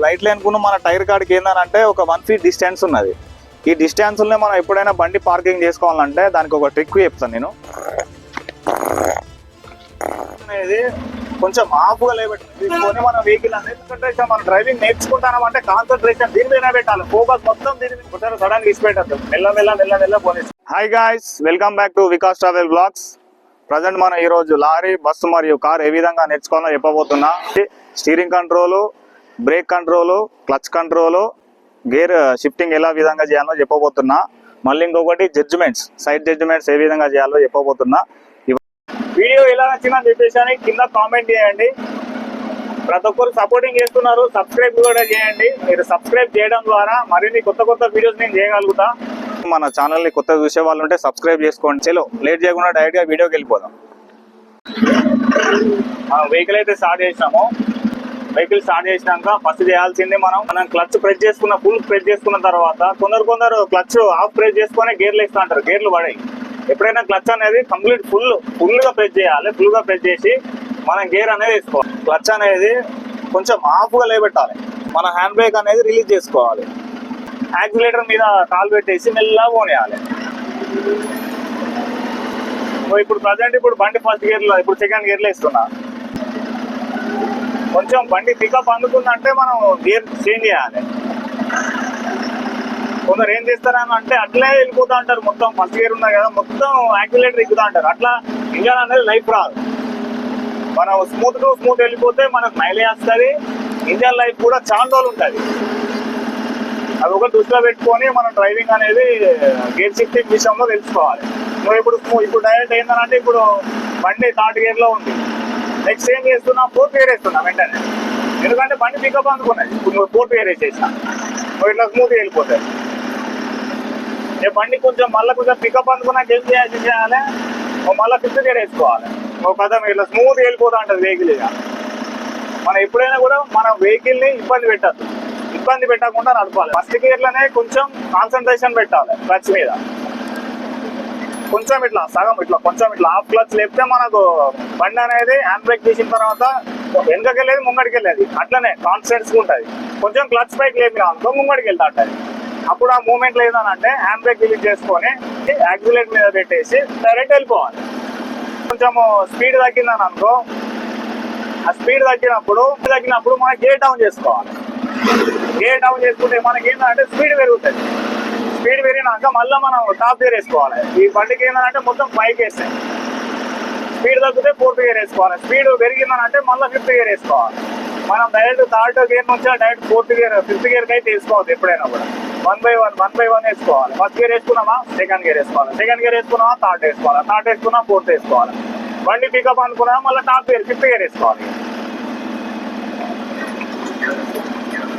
White line కు మన tyre కాడికి ఏంటంటే ఒక 1 feet డిస్టెన్స్ ఉన్నది. ఈ డిస్టెన్స్లోనే మనం ఎప్పుడైనా బండి పార్కింగ్ చేసుకోవాలంటే దానికి ఒక ట్రిక్ చెప్తాను నేను. అనేది కొంచెం ఆఫ్గా తీసుకొని మన వెహికల్ అనేది కాన్సన్ట్రేషన్, మనం డ్రైవింగ్ నేర్చుకుంటాం అంటే కాన్సన్ట్రేషన్ దీని మీద పెట్టాలి. ఫోకస్ మొత్తం దీని మీద సడన్ గా ఇచ్చిపెట్టద్దు. మెల్ల పోనీ. Hi guys, welcome back to Vikas travel blogs. Present మనం ఈ రోజు లారీ, బస్సు మరియు కార్ ఏ విధంగా నేర్చుకోవాలో చెప్పబోతున్నా. Steering control, brake control, clutch control, gear shifting ఎలా విధంగా చేయాలో చెప్పబోతున్నా. మళ్ళీ ఇంకొకటి జడ్జిమెంట్స్, సైడ్ జడ్జిమెంట్స్ ఏ విధంగా చేయాలో చెప్పబోతున్నా. వీడియో ఎలా నచ్చిందని చెప్పేసి అని కింద కామెంట్ చేయండి. ప్రతి ఒక్కరు సపోర్టింగ్ చేస్తున్నారు, సబ్స్క్రైబ్ కూడా చేయండి. మీరు సబ్స్క్రైబ్ చేయడం ద్వారా మరిన్ని కొత్త వీడియోస్ నేను చేయగలుగుతా. మన ఛానల్ని కొత్తగా చూసే వాళ్ళు ఉంటే సబ్స్క్రైబ్ చేసుకోండి. చలో లేట్ చేయకుండా డైరెక్ట్గా వీడియోకి వెళ్ళిపోదాం. మనం వెహికల్ అయితే స్టార్ట్ చేసినాము. వెహికల్ స్టార్ట్ చేసినాక ఫస్ట్ చేయాల్సింది మనం క్లచ్ ప్రెస్ చేసుకున్న, ఫుల్ ప్రెస్ చేసుకున్న తర్వాత కొందరు క్లచ్ ఆఫ్ ప్రెస్ చేసుకుని గేర్లు వేస్తూ అంటారు. గేర్లు పడాయి. ఎప్పుడైనా క్లచ్ అనేది కంప్లీట్ ఫుల్గా ప్రెస్ చేయాలి. ఫుల్గా ప్రెస్ చేసి మనం గేర్ అనేది వేసుకోవాలి. క్లచ్ అనేది కొంచెం ఆఫ్గా లేబెట్టాలి. మన హ్యాండ్ బ్రేక్ అనేది రిలీజ్ చేసుకోవాలి. యాక్సిలేటర్ మీద కాలు పెట్టేసి మెల్లగా పోనీయాలి. ఇప్పుడు ప్రజెంట్ బండి ఫస్ట్ గేర్లో, ఇప్పుడు సెకండ్ గేర్లో వేస్తున్నా. కొంచెం బండి పికప్ అందుకుందంటే మనం గేర్ చేంజ్ చేయాలి. కొందరు ఏం చేస్తారని అంటే అట్లే వెళ్ళిపోతా అంటారు. మొత్తం ఫస్ట్ గేర్ ఉన్నాయి కదా, మొత్తం యాక్సిలేటర్ ఎక్కుతా అంటారు. అట్లా ఇంజన్ అనేది లైఫ్ రాదు. మనం స్మూత్ వెళ్ళిపోతే మనకు మైలేజ్ వస్తుంది. ఇంజన్ లైఫ్ కూడా చాలా రోజులు ఉంటుంది. అది ఒక దృష్టిలో పెట్టుకొని మనం డ్రైవింగ్ అనేది గేర్ షిఫ్టింగ్ విషయంలో తెలుసుకోవాలి. ఇప్పుడు డైరెక్ట్ ఏంటంటే ఇప్పుడు బండి థర్డ్ గేర్లో ఉంది. నెక్స్ట్ ఏం చేస్తున్నా, ఫోర్త్ గేర్ వేస్తున్నా వెంటనే. ఎందుకంటే బండి పికప్ అందుకున్నది. ఇప్పుడు నువ్వు ఫోర్త్ గేర్ వేసేసిన ఇట్లా స్మూత్గా వెళ్ళిపోతాయి. బండి కొంచెం పికప్ అందుకున్నాక ఏం చేయాలి, మళ్ళీ ఫిఫ్త్ గేర్ వేసుకోవాలి. ఒక కథం ఇట్లా స్మూత్గా వెళ్ళిపోతా ఉంటుంది వెహికల్. ఇక మనం ఎప్పుడైనా కూడా మన వెహికల్ని ఇబ్బంది పెట్టకుండా నడపాలి. ఫస్ట్ గేర్లోనే కొంచెం కాన్సన్ట్రేషన్ పెట్టాలి. క్లచ్ మీద కొంచెం ఇట్లా సగం కొంచెం హాఫ్ క్లచ్ లేపితే మనకు బండి అనేది హ్యాండ్ బ్రేక్ తీసిన తర్వాత వెనకకి వెళ్ళేది ముంగడికి వెళ్ళేది అట్లనే కాన్స్టెంట్స్గా ఉంటుంది. కొంచెం క్లచ్ పైకి లేపినా అనుకో ముంగడికి వెళ్తా ఉంటుంది. అప్పుడు ఆ మూమెంట్ లేదనంటే హ్యాండ్ బ్రేక్ రిలీజ్ చేసుకొని యాక్సిలేటర్ మీద పెట్టేసి డైరెక్ట్ వెళ్ళిపోవాలి. కొంచెం స్పీడ్ తగ్గిందని అనుకో, ఆ స్పీడ్ తగ్గినప్పుడు మనం గేర్ డౌన్ చేసుకోవాలి. గేర్ డౌన్ చేసుకుంటే మనకి ఏంటంటే స్పీడ్ పెరుగుతుంది. స్పీడ్ పెరిగినాక మళ్ళీ మనం టాప్ గేర్ వేసుకోవాలి. ఈ బండికి ఏంటంటే మొత్తం 5 గేర్స్. స్పీడ్ తగ్గితే 4th గేర్ వేసుకోవాలి. స్పీడ్ పెరిగిందనంటే మళ్ళీ 5th గేర్ వేసుకోవాలి. మనం డైరెక్ట్ థర్డ్ గేర్ నుంచి డైరెక్ట్ 4th గేర్ 5th గేర్కి అయితే వేసుకోవద్దు. ఎప్పుడైనా కూడా 1 by 1 వేసుకోవాలి. ఫస్ట్ గేర్ వేసుకున్నామా, సెకండ్ గేర్ వేసుకోవాలి. సెకండ్ గేర్ వేసుకున్నామా, థర్డ్ వేసుకోవాలి. థర్డ్ వేసుకున్నా 4th వేసుకోవాలి. బండి పికప్ అనుకున్నామా, మళ్ళీ టాప్ గేర్ 5th గేర్ వేసుకోవాలి.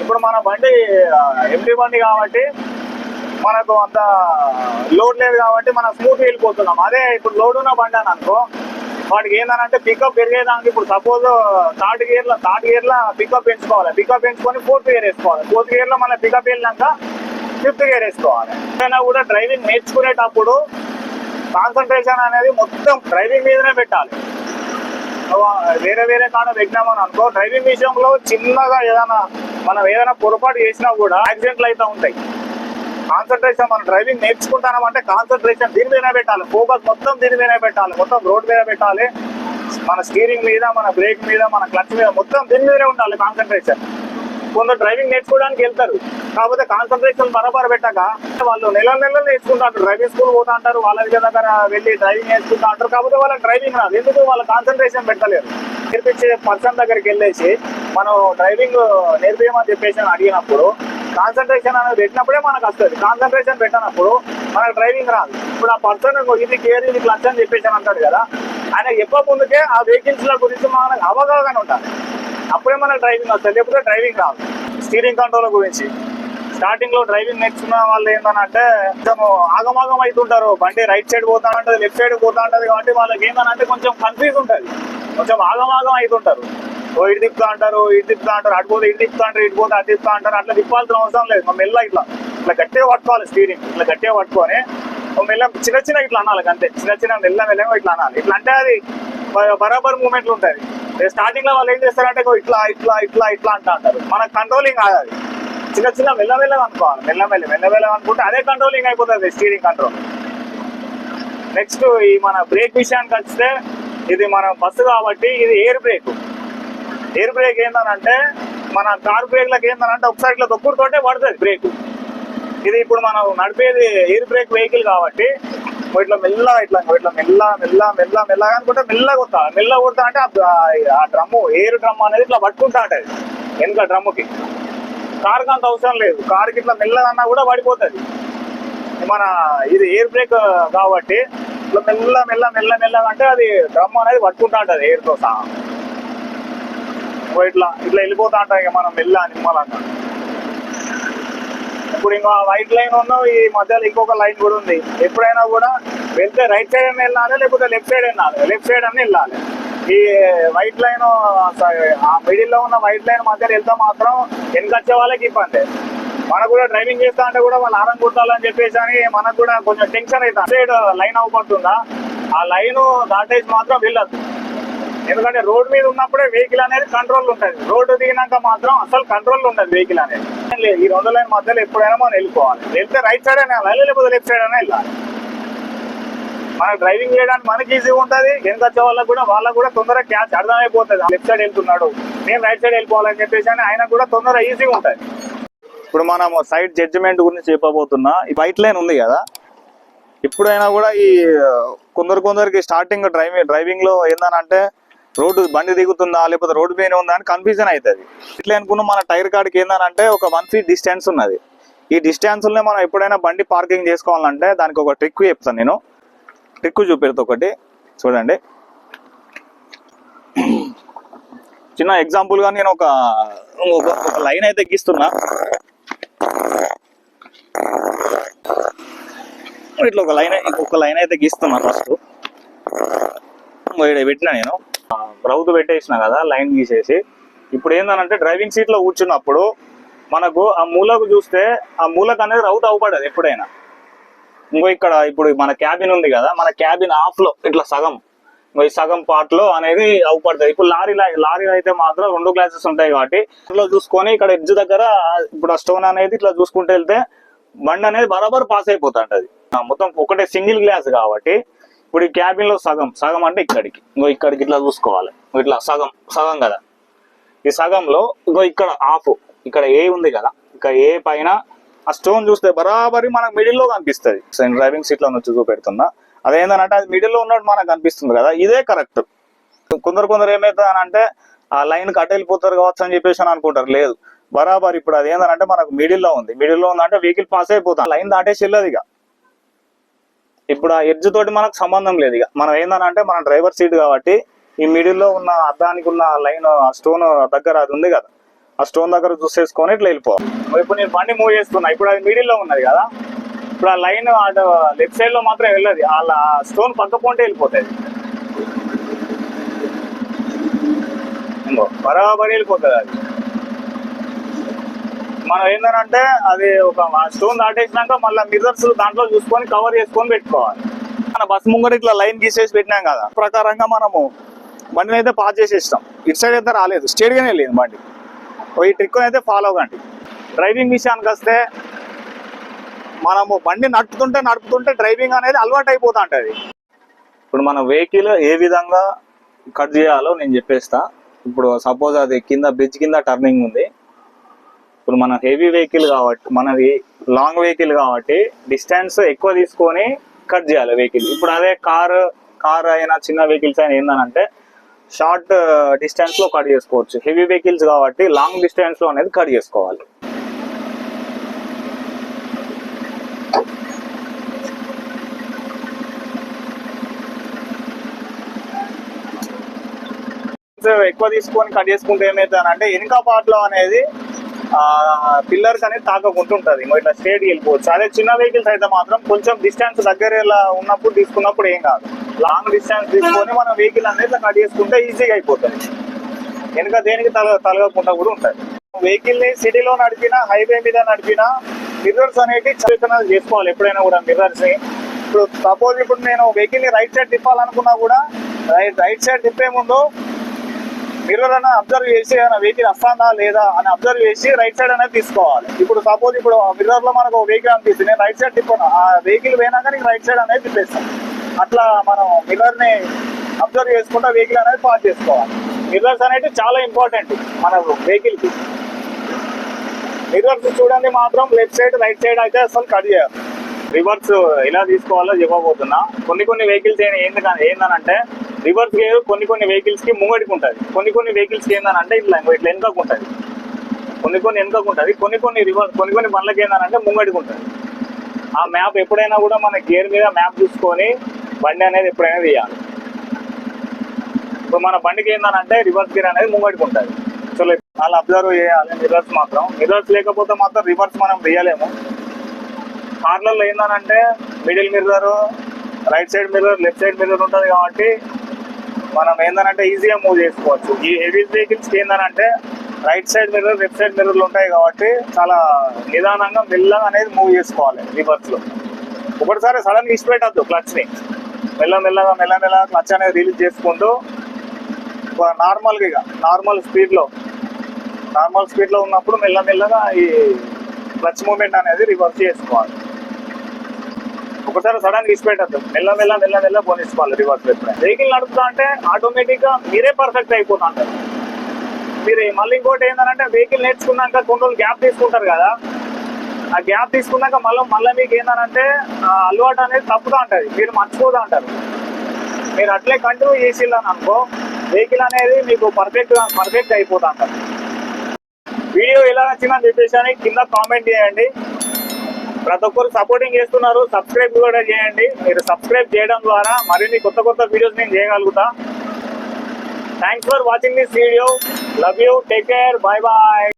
ఇప్పుడు మన బండి ఎంటీ బండి కాబట్టి మనకు అంత లోడ్ లేదు కాబట్టి మనం స్మూత్ వెళ్ళిపోతున్నాం. అదే ఇప్పుడు లోడ్ ఉన్న బండి అని అనుకో, వాటికి ఏంటంటే పికప్ పెరిగేదానికి ఇప్పుడు సపోజ్ థర్డ్ గేర్లో పికప్ పెంచుకోవాలి. పికప్ పెంచుకొని 4th గేర్ వేసుకోవాలి. 4th గేర్లో మన పికప్ వెళ్ళినాక 5th గేర్ వేసుకోవాలి. అయినా కూడా డ్రైవింగ్ నేర్చుకునేటప్పుడు కాన్సన్ట్రేషన్ అనేది మొత్తం డ్రైవింగ్ మీదనే పెట్టాలి. వేరే కాడ పెట్టినామని అనుకో, డ్రైవింగ్ విషయంలో చిన్నగా మనం ఏదైనా పొరపాటు చేసినా కూడా యాక్సిడెంట్లు అయితే ఉంటాయి. కాన్సన్ట్రేషన్, మనం డ్రైవింగ్ నేర్చుకుంటామంటే కాన్సన్ట్రేషన్ దీని మీద పెట్టాలి. ఫోకస్ మొత్తం దీని మీద పెట్టాలి. మొత్తం రోడ్ మీద పెట్టాలి. మన స్టీరింగ్ మీద, మన బ్రేక్ మీద, మన క్లచ్ మీద మొత్తం దీని మీదనే ఉండాలి కాన్సన్ట్రేషన్. కొందరు డ్రైవింగ్ నేర్చుకోవడానికి వెళ్తారు, కాకపోతే కాన్సన్ట్రేషన్ బరాబర్ పెట్టాక వాళ్ళు నెలలు నేర్చుకుంటారు. డ్రైవింగ్ స్కూల్ పోతా అంటారు, వాళ్ళ దగ్గర వెళ్ళి డ్రైవింగ్ నేర్చుకుంటా అంటారు. కాకపోతే వాళ్ళకి డ్రైవింగ్ రాదు. ఎందుకు? వాళ్ళ కాన్సన్ట్రేషన్ పెట్టలేరు. నేర్పించే పర్సన్ దగ్గరికి వెళ్ళేసి మనం డ్రైవింగ్ నేర్పించమని చెప్పేసి అడిగినప్పుడు కాన్సన్ట్రేషన్ అనేది పెట్టినప్పుడే మనకు వస్తుంది. కాన్సన్ట్రేషన్ పెట్టినప్పుడు మనకు డ్రైవింగ్ రాదు. ఇప్పుడు ఆ పర్సన్ ఇది గేర్, ఇది క్లచ్ అని చెప్పేసి అంటాడు కదా, ఆయన చెప్పక ముందుకే ఆ వెహికల్స్ల గురించి మనకు అవగాహన ఉండాలి. అప్పుడే మనకు డ్రైవింగ్ వస్తుంది, లేకపోతే డ్రైవింగ్ రాదు. స్టీరింగ్ కంట్రోల్ గురించి స్టార్టింగ్ లో డ్రైవింగ్ నేర్చుకున్న వాళ్ళు ఏంటంటే కొంచెం ఆగమాగం అవుతుంటారు. బండి రైట్ సైడ్ పోతా ఉంటుంది, లెఫ్ట్ సైడ్ పోతా ఉంటుంది. కాబట్టి వాళ్ళకి ఏంటంటే కొంచెం కన్ఫ్యూజ్ ఉంటుంది, కొంచెం ఆగమాగం అవుతుంటారు. ఇటు తిప్పుతా అంటారు, అటు పోతే ఇటు తిప్పుతా అంటారు, ఇటు పోతే అటు తిప్పుతా అంటారు. అట్లా తిప్పాల్సిన అవసరం లేదు. మనం మెల్ల ఇట్లా గట్టిగా పట్టుకోవాలి. స్టీరింగ్ ఇట్లా గట్టిగా పట్టుకొని మెల్ల చిన్న ఇట్లా అనాలి. అంతే, చిన్న మెల్ల ఇట్లా అనాలి. ఇట్లా అంటే అది బరాబర్ మూమెంట్లు ఉంటుంది. స్టార్టింగ్ లో వాళ్ళు ఏం చేస్తారంటే ఇట్లా ఇట్లా ఇట్లా ఇట్లా అంటారు. మన కంట్రోలింగ్ కాదు అది, చిన్న చిన్న మెల్లమెల్లగా అనుకోవాలి. మెల్లమెల్లగా అనుకుంటే అదే కంట్రోలింగ్ అయిపోతుంది, స్టీరింగ్ కంట్రోల్. నెక్స్ట్ ఈ మన బ్రేక్ విషయానికి వస్తే, ఇది మన బస్సు కాబట్టి ఇది ఎయిర్ బ్రేక్. ఎయిర్ బ్రేక్ ఏంటంటే మన కార్ బ్రేక్లకు ఏంటంటే ఒకసారి ఇట్లా తొక్కుడుతోటే పడుతుంది బ్రేక్. ఇది ఇప్పుడు మనం నడిపేది ఎయిర్ బ్రేక్ వెహికల్ కాబట్టి ఇట్లా మెల్లగా అనుకుంటే మెల్లగా కొడతా అంటే ఆ డ్రమ్ము, ఎయిర్ డ్రమ్ అనేది ఇట్లా పట్టుకుంటా ఉంటుంది వెనుక డ్రమ్ముకి. కార్కి అంత అవసరం లేదు, కార్కి ఇట్లా మెల్లగా అన్నా కూడా పడిపోతుంది. మన ఇది ఎయిర్ బ్రేక్ కాబట్టి ఇట్లా మెల్లగా అంటే అది డ్రమ్ అనేది పట్టుకుంటా ఉంటుంది ఎయిర్తో సహా. ఇట్లా వెళ్ళిపోతా ఉంటాయి ఇక మనం నిమ్మలంగా. ఇప్పుడు ఇంకా వైట్ లైన్ ఉన్నావు, ఈ మధ్యలో ఇంకొక లైన్ కూడా ఉంది. ఎప్పుడైనా కూడా వెళ్తే రైట్ సైడ్ అని వెళ్ళాలి, లేకపోతే లెఫ్ట్ సైడ్ అని వెళ్ళాలి. ఈ వైట్ లైన్ ఆ మిడిల్ లో ఉన్న వైట్ లైన్ మధ్యలో వెళ్తే మాత్రం వెనకొచ్చే వాళ్ళకి ఇబ్బంది. మనకు కూడా డ్రైవింగ్ చేస్తా అంటే కూడా వాళ్ళు ఆరం కుట్టాలని చెప్పేసి అని మనకు కూడా కొంచెం టెన్షన్ అవుతుంది. సైడ్ లైన్ అవ్వబడుతుందా, ఆ లైన్ దాటేసి మాత్రం వెళ్ళదు. ఎందుకంటే రోడ్ మీద ఉన్నప్పుడే వెహికల్ అనేది కంట్రోల్ ఉంటుంది, రోడ్డు దిగినాక మాత్రం అసలు కంట్రోల్ ఉండదు వెహికల్ అనేది. ఈ రెండు లైన్ మధ్యలో ఎప్పుడైనా మనం వెళ్ళిపోవాలి. వెళ్తే రైట్ సైడ్ అయినా వెళ్ళాలి, లేకపోతే లెఫ్ట్ సైడ్ అయినా వెళ్ళాలి. మనకు డ్రైవింగ్ చేయడానికి మనకి ఈజీగా ఉంటుంది, వెనక వచ్చే వాళ్ళకు కూడా తొందరగా క్యాచ్ అర్థమైపోతుంది. లెఫ్ట్ సైడ్ వెళ్తున్నాడు, నేను రైట్ సైడ్ వెళ్ళిపోవాలని చెప్పేసి అని ఆయన కూడా తొందరగా ఈజీగా ఉంటుంది. ఇప్పుడు మనం సైడ్ జడ్జిమెంట్ గురించి చెప్పబోతున్నా. ఈ వైట్ లైన్ ఉంది కదా, ఇప్పుడైనా కూడా ఈ కొందరికి స్టార్టింగ్ డ్రైవింగ్ లో ఏందనంటే రోడ్డు బండి దిగుతుందా లేకపోతే రోడ్డు మీద ఉందా అని కన్ఫ్యూజన్ అవుతుంది. ఇట్లా అనుకున్న మన టైర్ కాడికి ఏందనంటే ఒక 1 feet డిస్టెన్స్ ఉన్నది. ఈ డిస్టెన్స్లోనే మనం ఎప్పుడైనా బండి పార్కింగ్ చేసుకోవాలంటే దానికి ఒక ట్రిక్ చెప్తాను నేను. ట్రిక్ చూపెడతా ఒకటి చూడండి. చిన్న ఎగ్జాంపుల్ గా నేను ఒక లైన్ అయితే గీస్తున్నా. ఇట్లా ఒక లైన్ అయితే గీస్తున్నా. ఫస్ట్ పెట్టినా నేను రౌతు పెట్టేసిన కదా లైన్ గీసేసి. ఇప్పుడు ఏందనంటే డ్రైవింగ్ సీట్ లో కూర్చున్నప్పుడు మనకు ఆ మూలకు చూస్తే ఆ మూలకు అనేది రౌతు అవ్వబడదు ఎప్పుడైనా. ఇక్కడ ఇప్పుడు మన క్యాబిన్ ఉంది కదా, మన క్యాబిన్ ఆఫ్ లో ఇట్లా సగం పార్ట్ లో అనేది అవ్వబడుతుంది. ఇప్పుడు లారీలో అయితే మాత్రం 2 గ్లాసెస్ ఉంటాయి కాబట్టి ఇట్లా చూసుకొని ఇక్కడ ఎడ్జ్ దగ్గర ఇప్పుడు ఆ స్టోన్ అనేది ఇట్లా చూసుకుంటూ వెళ్తే బండి అనేది బరాబర్ పాస్ అయిపోతుంటది. మొత్తం ఒకటే సింగిల్ గ్లాస్ కాబట్టి ఇప్పుడు ఈ క్యాబిన్ లో సగం అంటే ఇక్కడికి ఇట్లా చూసుకోవాలి. ఇట్లా సగం కదా, ఈ సగంలో ఇక్కడ ఆఫ్, ఇక్కడ ఏ ఉంది కదా, ఇక్కడ ఏ పైన ఆ స్టోన్ చూస్తే బరాబరి మనకు మిడిల్ లో కనిపిస్తుంది. డ్రైవింగ్ సీట్ లో నుంచి చూపెడుతున్నా. అదేంటంటే అది మిడిల్ లో ఉన్నట్టు మనకు కనిపిస్తుంది కదా, ఇదే కరెక్ట్. కొందరు ఏమవుతుందనంటే ఆ లైన్ కట్ వెళ్ళిపోతారు కావచ్చు అని చెప్పేసి అని అనుకుంటారు. లేదు, బరాబర్ ఇప్పుడు అది ఏంటంటే మనకు మిడిల్ లో ఉందంటే వెహికల్ పాస్ అయిపోతాం, లైన్ దాటేసి వెళ్ళదు. ఇక ఇప్పుడు ఆ ఎడ్జ్ తోటి మనకు సంబంధం లేదు. ఇక మనం ఏంటంటే మన డ్రైవర్ సీట్ కాబట్టి ఈ మిడిల్ లో ఉన్న అద్దానికి ఉన్న లైన్ ఆ స్టోన్ దగ్గర అది ఉంది కదా, ఆ స్టోన్ దగ్గర చూసేసుకొని ఇట్లా వెళ్ళిపోవాలి. ఇప్పుడు నేను బండి మూవ్ చేస్తున్నా, ఇప్పుడు అది మిడిల్ లో ఉన్నది కదా, ఇప్పుడు ఆ లైన్ అటు లెఫ్ట్ సైడ్ లో మాత్రం వెళ్ళదు, ఆ స్టోన్ పక్కపోంటే వెళ్ళిపోతుంది. బరాబరి వెళ్ళిపోతుంది అది. మనం ఏంటంటే అది ఒక స్టోన్ దాటేసినాక మళ్ళీ మిర్రర్స్ దాంట్లో చూసుకొని కవర్ చేసుకొని పెట్టుకోవాలి. మన బస్సు ముంగట ఇట్లా లైన్ గీసేసి పెట్టినాం కదా, ప్రకారంగా మనము బండిని అయితే పాస్ చేసేస్తాం. ఇటు సైడ్ అయితే రాలేదు, స్ట్రేట్ గానే వెళ్ళింది బండి. ఈ ట్రిక్ అయితే ఫాలో కండి. డ్రైవింగ్ విషయానికి వస్తే మనము బండి నడుపుతుంటే డ్రైవింగ్ అనేది అలవాటు అయిపోతా ఉంటుంది. ఇప్పుడు మన వెహికల్ ఏ విధంగా కట్ చేయాలో నేను చెప్పేస్తా. ఇప్పుడు సపోజ్ అది బ్రిడ్జ్ కింద టర్నింగ్ ఉంది. ఇప్పుడు మన హెవీ వెహికల్ కాబట్టి, మనది లాంగ్ వెహికల్ కాబట్టి డిస్టెన్స్ ఎక్కువ తీసుకొని కట్ చేయాలి వెహికల్. ఇప్పుడు అదే కార్ అయినా చిన్న వెహికల్స్ అయినా ఏంటంటే షార్ట్ డిస్టెన్స్ లో కట్ చేసుకోవచ్చు. హెవీ వెహికల్స్ కాబట్టి లాంగ్ డిస్టెన్స్ లో అనేది కట్ చేసుకోవాలి. ఎక్కువ తీసుకొని కట్ చేసుకుంటే ఏమవుతుందంటే వెనుక పార్ట్ లో అనేది పిల్లర్స్ అనేది తాకకుంటుంటది, ఇట్లా స్ట్రేట్ వెళ్ళిపోవచ్చు. అదే చిన్న వెహికల్స్ అయితే మాత్రం కొంచెం డిస్టెన్స్ దగ్గర ఉన్నప్పుడు తీసుకున్నప్పుడు ఏం కాదు. లాంగ్ డిస్టెన్స్ తీసుకొని మనం వెహికల్ అనేది ఇట్లా కట్ చేసుకుంటే ఈజీగా అయిపోతుంది. వెనుక దేనికి తలగకుండా కూడా ఉంటుంది. వెహికల్ ని సిటీలో నడిపినా హైవే మీద నడిపినా మిర్రర్స్ అనేవి చేసుకోవాలి ఎప్పుడైనా కూడా. మిర్రర్స్ ని ఇప్పుడు సపోజ్ ఇప్పుడు నేను వెహికల్ ని రైట్ సైడ్ తిప్పాలనుకున్నా కూడా రైట్ సైడ్ తిప్పే ముందు మిర్రర్ అనేది అబ్జర్వ్ చేసి వెహికల్ వస్తుందా లేదా అని అబ్జర్వ్ చేసి రైట్ సైడ్ అనేది తీసుకోవాలి. ఇప్పుడు సపోజ్ ఇప్పుడు మిర్రర్ లో మనకు వెహికల్ అనిపిస్తుంది, నేను రైట్ సైడ్ తిప్పాను, ఆ వెహికల్ పోయినాక నేను రైట్ సైడ్ అనేది తిప్పేస్తాను. అట్లా మనం మిర్రర్ ని అబ్జర్వ్ చేసుకుంటా వెహికల్ అనేది పాస్ చేసుకోవాలి. మిర్రర్స్ అనేది చాలా ఇంపార్టెంట్ మన వెహికల్ కి. మిర్రర్స్ చూడండి మాత్రం లెఫ్ట్ సైడ్ రైట్ సైడ్ అయితే అసలు కట్ చేయాలి. రివర్స్ ఎలా తీసుకోవాలో చెప్పబోతున్నా. కొన్ని వెహికల్స్ ఏందనంటే రివర్స్ గేర్ కొన్ని వెహికల్స్ కి ముంగడికి ఉంటుంది, కొన్ని వెహికల్స్ కి ఏందనంటే ఇట్లా వెనుకకు ఉంటుంది, కొన్ని వెనుకకు ఉంటుంది, కొన్ని బండ్లకి ఏందనంటే ముంగడికి ఉంటుంది. ఆ మ్యాప్ ఎప్పుడైనా కూడా మన గేర్ మీద మ్యాప్ చూసుకొని బండి అనేది ఎప్పుడైనా తీయాలి. ఇప్పుడు మన బండికి ఏందనంటే రివర్స్ గేర్ అనేది ముంగడికి ఉంటుంది. సో అలా అబ్జర్వ్ చేయాలి మిర్రర్స్ మాత్రం. మిర్రర్స్ లేకపోతే మాత్రం రివర్స్ మనం తీయలేము. కార్లలో ఏందనంటే middle mirror, right side mirror, left side mirror ఉంటుంది కాబట్టి మనం ఏందనంటే ఈజీగా మూవ్ చేసుకోవచ్చు. ఈ హెవీ వెహికల్స్కి ఏందనంటే right side mirror, left side మిర్రర్లు ఉంటాయి కాబట్టి చాలా నిదానంగా మెల్లగా అనేది మూవ్ చేసుకోవాలి రివర్స్లో. ఒకటిసారి సడన్గా ఇచ్చిపెట్టద్దు క్లచ్ని, మెల్లమెల్లగా క్లచ్ అనేది రిలీజ్ చేసుకుంటూ నార్మల్ స్పీడ్లో ఉన్నప్పుడు మెల్లమెల్లగా ఈ క్లచ్ మూమెంట్ అనేది రివర్స్ చేసుకోవాలి. ఒకసారి సడన్గా ఇచ్చిపెట్టద్దు, మెల్లమెల్ల పోనిసుకోవాలి రివర్స్. వెహికల్ నడుపుతా అంటే ఆటోమేటిక్గా మీరే పర్ఫెక్ట్ అయిపోతా ఉంటారు. మీరు మళ్ళీ ఇంకోటి ఏంటంటే వెహికల్ నేర్చుకున్నాక కొన్ని రోజులు గ్యాప్ తీసుకుంటారు కదా, ఆ గ్యాప్ తీసుకున్నాక మళ్ళీ మీకు ఏంటంటే అలవాటు అనేది తప్పుతా ఉంటుంది, మీరు మర్చిపోతా ఉంటారు. మీరు అట్లే కంటిన్యూ చేసిల్లని అనుకో వెహికల్ అనేది మీకు పర్ఫెక్ట్ అయిపోతా ఉంటారు. వీడియో ఎలా నచ్చిందని చెప్పేసి కింద కామెంట్ చేయండి. ప్రతి ఒక్కరు సపోర్టింగ్ చేస్తున్నారు, సబ్స్క్రైబ్ కూడా చేయండి. మీరు సబ్స్క్రైబ్ చేయడం ద్వారా మరిన్ని కొత్త వీడియోస్ నేను చేయగలుగుతా. Thanks for watching this video. Love you, take care, bye bye.